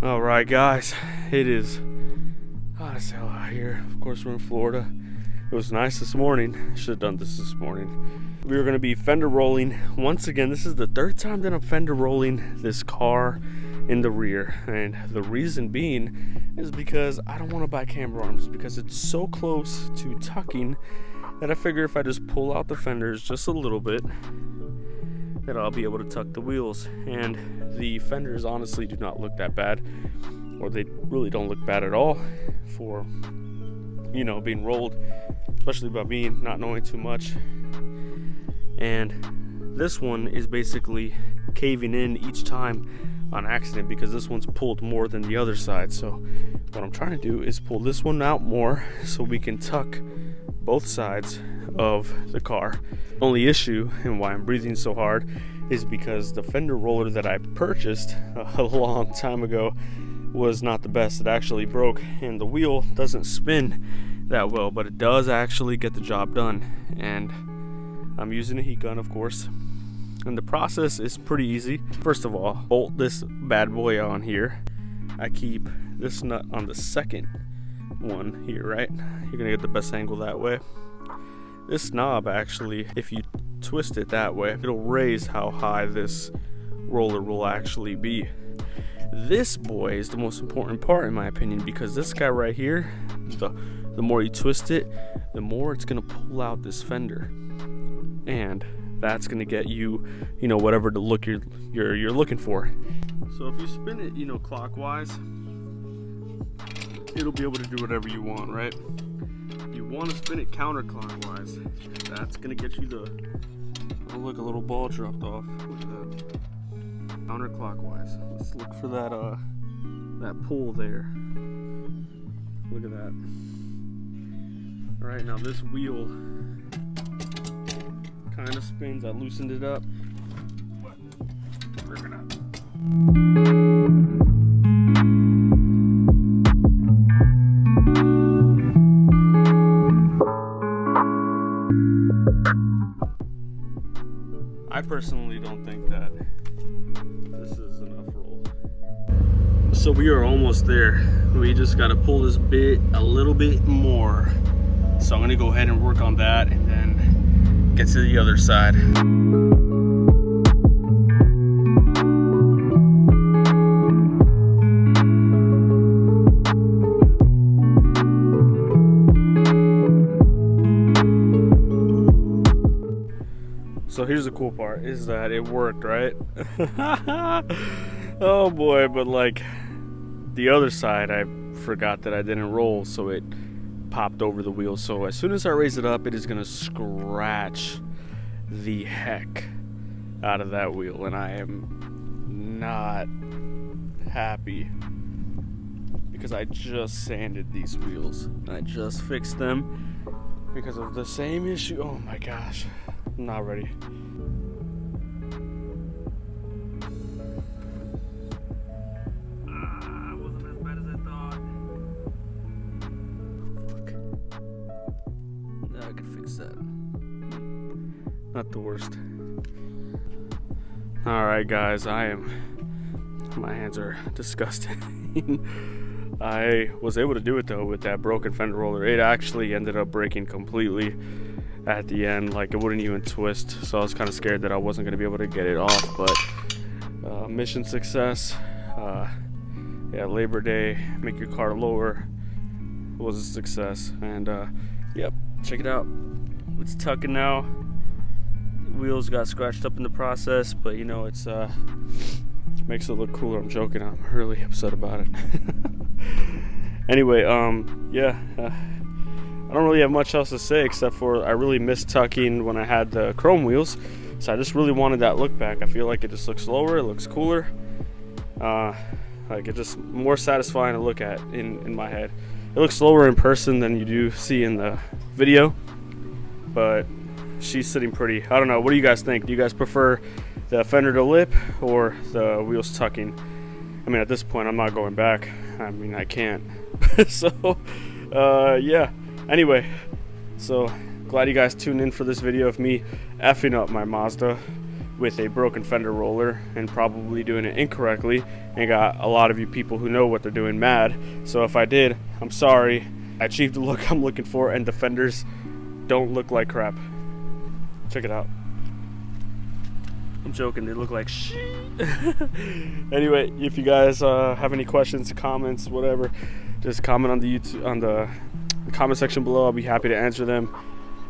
All right, guys, it is hot as hell out here. Of course, we're in Florida. It was nice this morning. Should have done this morning. We were going to be fender rolling once again. This is the third time that I'm fender rolling this car in the rear, and the reason being is because I don't want to buy camber arms because it's so close to tucking that I figure if I just pull out the fenders just a little bit, that I'll be able to tuck the wheels. And the fenders honestly do not look that bad, or they really don't look bad at all for, you know, being rolled, especially by me not knowing too much. And this one is basically caving in each time on accident because this one's pulled more than the other side. So what I'm trying to do is pull this one out more so we can tuck both sides of the car. Only issue and why I'm breathing so hard is because the fender roller that I purchased a long time ago was not the best. It actually broke, and the wheel doesn't spin that well, but it does actually get the job done. And I'm using a heat gun, of course, and the process is pretty easy. First of all, bolt this bad boy on here. I keep this nut on the second one here, right? You're gonna get the best angle that way. This knob, actually, if you twist it that way, it'll raise how high this roller will actually be. This boy is the most important part in my opinion, because this guy right here, the more you twist it, the more it's gonna pull out this fender, and that's gonna get you, you know, whatever the look you're looking for. So if you spin it, you know, clockwise, it'll be able to do whatever you want, right? You want to spin it counterclockwise. That's gonna get you the, oh look, a little ball dropped off. Look at that. Counterclockwise. Let's look for that that pull there. Look at that. All right, now this wheel kind of spins. I loosened it up. We're gonna. I personally don't think that this is enough roll. So we are almost there. We just got to pull this bit a little bit more. So I'm going to go ahead and work on that and then get to the other side. So here's the cool part, is that it worked, right? Oh boy, but like the other side, I forgot that I didn't roll, so it popped over the wheel. So as soon as I raise it up, it is gonna scratch the heck out of that wheel, and I am not happy because I just sanded these wheels. I just fixed them because of the same issue. Oh my gosh. I'm not ready. Wasn't as bad as I thought. Fuck. Yeah, I can fix that. Not the worst. Alright guys, my hands are disgusting. I was able to do it though with that broken fender roller. It actually ended up breaking completely at the end, like it wouldn't even twist, so I was kind of scared that I wasn't going to be able to get it off. But mission success. Yeah, Labor Day, make your car lower, was a success. And yep, check it out, it's tucking now. The wheels got scratched up in the process, but you know, it's makes it look cooler. I'm joking, I'm really upset about it. Anyway, yeah, I don't really have much else to say except for I really missed tucking when I had the chrome wheels, so I just really wanted that look back. I feel like it just looks slower, it looks cooler, like it's just more satisfying to look at in my head. It looks slower in person than you do see in the video, but she's sitting pretty. I don't know, what do you guys think? Do you guys prefer the fender to lip or the wheels tucking? I mean, at this point I'm not going back. I mean, I can't. So yeah, anyway, so glad you guys tuned in for this video of me effing up my Mazda. with a broken fender roller and probably doing it incorrectly, and got a lot of you people who know what they're doing mad. So if I did, I'm sorry. I achieved the look I'm looking for, and the fenders don't look like crap. Check it out. I'm joking, they look like shit. Anyway, if you guys have any questions, comments, whatever, just comment on the comment section below. I'll be happy to answer them.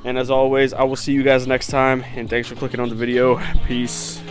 And as always, I will see you guys next time, and thanks for clicking on the video. Peace.